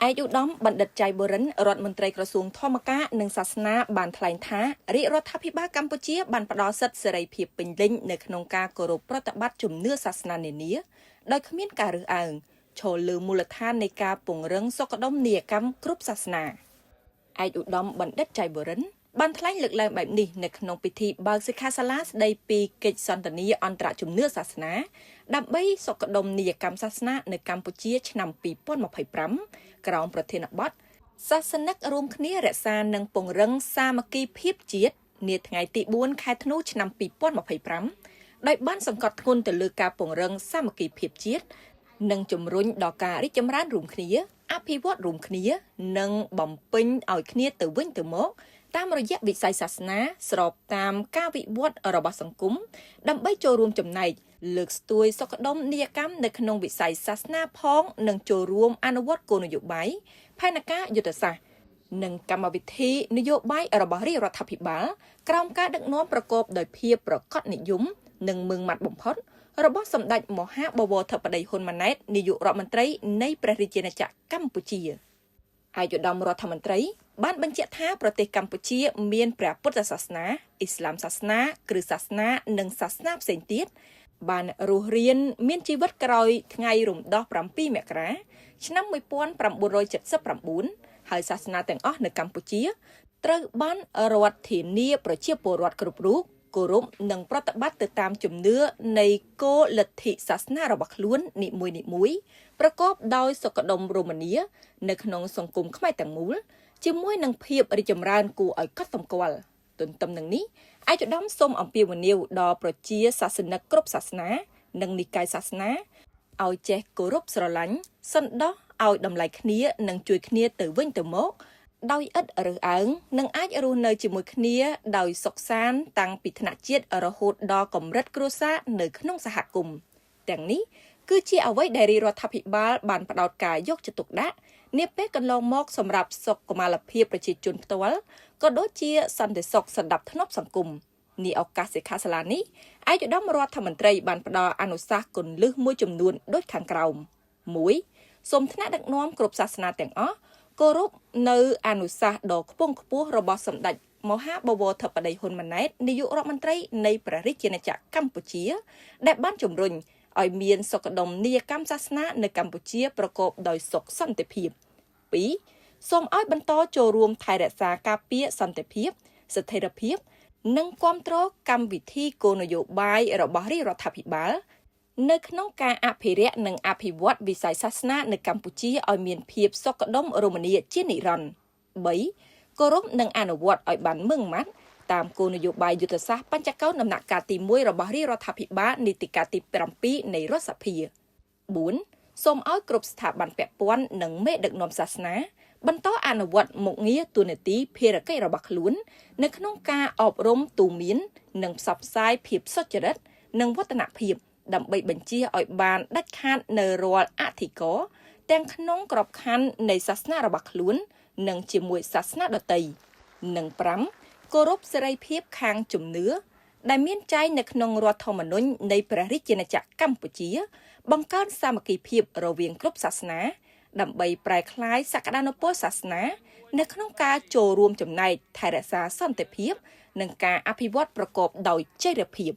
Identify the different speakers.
Speaker 1: ឯកឧត្តមបណ្ឌិតចៃបូរិនរដ្ឋមន្ត្រីក្រសួងធម្មការនិងសាសនាបានថ្លែងថារាជរដ្ឋាភិបាលកម្ពុជាបានផ្ដល់សិទ្ធិសេរីភាពពេញលេញនៅក្នុងការគោរពប្រតិបត្តិជំនឿសាសនានានាដោយគ្មានការរើសអើងឈលលើមូលដ្ឋាននៃការពង្រឹងសុខដុមនីយកម្មគ្រប់សាសនាឯកឧត្តមបណ្ឌិតចៃបូរិនបានថ្លែងលើកឡើងបែបនេះនៅក្នុងពិធីបើកសិក្ខាសាលាស្ដីពីកិច្ចសន្ទនាអន្តរជំនឿសាសនាដើម្បីសុខដុមនីយកម្មសាសនានៅកម្ពុជាឆ្នាំ2025ក្រោមប្រធានបទសាសនិករួមគ្នារក្សានិងពង្រឹងសាមគ្គីភាពជាតិនាថ្ងៃទី4ខែធ្នូឆ្នាំ2025ដោយបានសង្កត់ធ្ងន់ទៅលើការពង្រឹងសាមគ្គីភាពជាតិនិងជំរុញដល់ការរីកចម្រើនរួមគ្នាអភិវឌ្ឍរួមគ្នានិងបំពេញឲ្យគ្នាទៅវិញទៅមកតាមរយៈវិស័យសាសនាស្របតាមការវិវត្តរបស់សង្គមដើម្បីចូលរួមចំណែកលើកស្ទួយសុខដុមនីយកម្មនៅក្នុងវិស័យសាសនាផងនិងចូលរួមអនុវត្តគោលនយោបាយផែនការយុទ្ធសាស្ត្រនិងកម្មវិធីនយោបាយរបស់រាជរដ្ឋាភិបាលក្រោមការដឹកនាំប្រកបដោយភាពប្រកបនិយមនិងម៉ឺងម៉ាត់បំផុតរបស់សម្ដេចមហាបវរធិបតីហ៊ុនម៉ាណែតនាយករដ្ឋមន្ត្រីនៃព្រះរាជាណាចក្រកម្ពុជាឯកឧត្តមរដ្ឋមន្ត្រីបានបញ្ជាក់ថាប្រទេសកម្ពុជាមានព្រះពុទ្ធសាសនាអ៊ីស្លាមសាសនាគ្រិស្តសាសនានិងសាសនាផ្សេងទៀតបានរស់រានមានជីវិតក្រោយថ្ងៃរំដោះ7មករាឆ្នាំ1979ហើយសាសនាទាំងអស់នៅកម្ពុជាត្រូវបានរដ្ឋធានាប្រជាពលរដ្ឋគ្រប់រូបគោរពនិងប្រតិបត្តិទៅតាមជំនឿនៃគោលលទ្ធិសាសនារបស់ខ្លួននីមួយៗប្រកបដោយសុខដុមរមនានៅក្នុងសង្គមខ្មែរទាំងមូលជាមួយនឹងភាពរីកចម្រើនគួរឲ្យកត់សម្គាល់ទន្ទឹមនឹងនេះឯកឧត្តមសូមអំពាវនាវដល់ប្រជាសាសនិកគ្រប់សាសនានិងនិកាយសាសនាឲ្យចេះគោរពស្រឡាញ់សន្តោសឲ្យតម្លៃគ្នានិងជួយគ្នាទៅវិញទៅមកដោយឥតរើសអើងនិងអាចរស់នៅជាមួយគ្នាដោយសុខសាន្តតាំងពីថ្នាក់ជាតិរហូតដល់កម្រិតគ្រួសារនៅក្នុងសហគមន៍ទាំងនេះគឺជាអ្វីដែលរាជរដ្ឋាភិបាលបានផ្ដោតការយកចិត្តទុកដាក់នាពេលកន្លងមកសម្រាប់សុខុមាលភាពប្រជាជនផ្ទាល់ក៏ដូចជាសន្តិសុខសណ្ដាប់ធ្នាប់សង្គមនាឱកាសសិក្ខាសាលានេះឯកឧត្តមរដ្ឋមន្ត្រីបានផ្ដល់អនុសាសន៍គន្លឹះមួយចំនួនដូចខាងក្រោម 1. សូមថ្នាក់ដឹកនាំគ្រប់សាសនាទាំងអស់គោរពនៅអនុសាសន៍ដ៏ខ្ពង់ខ្ពស់របស់សម្ដេចមហាបវរធិបតីហ៊ុនម៉ាណែតនាយករដ្ឋមន្ត្រីនៃព្រះរាជាណាចក្រកម្ពុជាដែលបានជំរុញឲ្យមានសុខដុមនីយកម្មសាសនានៅកម្ពុជាប្រកបដោយសុខសន្តិភាព 2. សូមឲ្យបន្តចូលរួមថែរក្សាការពារសន្តិភាពស្ថិរភាពនិងគាំទ្រកម្មវិធីគោលនយោបាយរបស់រាជរដ្ឋាភិបាលនៅក្នុងការអភិរក្សនិងអភិវឌ្ឍវិស័យសាសនានៅកម្ពុជាឲ្យមានភាពសុខដុមរមនាជានិរន្តរ៍ 3. គោរពនិងអនុវត្តឲ្យបានម៉ឺងម៉ាត់តាមគោលនយោបាយយុទ្ធសាស្ត្របញ្ចកោណដំណាក់កាលទី1របស់រាជរដ្ឋាភិបាលនីតិកាលទី7នៃរដ្ឋសភា 4. សូមឲ្យគ្រប់ស្ថាប័នពាក់ព័ន្ធនិងមេដឹកនាំសាសនាបន្តអនុវត្តមុខងារទូនាទីភារកិច្ចរបស់ខ្លួននៅក្នុងការអប់រំទូន្មាននិងផ្សព្វផ្សាយភាពសុចរិតនិងវឌ្ឍនភាពដើម្បីបញ្ជាឲ្យបានដាច់ខាតនៅរាល់អធិការទាំងក្នុងក្របខ័ណ្ឌនៃសាសនារបស់ខ្លួននិងជាមួយសាសនាដទៃនិង 5. គោរពសេរីភាពខាងជំនឿដែលមានចែងនៅក្នុងរដ្ឋធម្មនុញ្ញនៃព្រះរាជាណាចក្រកម្ពុជាបង្កើនសាមគ្គីភាពរវាងគ្រប់សាសនាដើម្បីប្រែក្លាយសក្តានុពលសាសនានៅក្នុងការចូលរួមចំណែកថែរក្សាសន្តិភាពនិងការអភិវឌ្ឍប្រកបដោយចីរភាព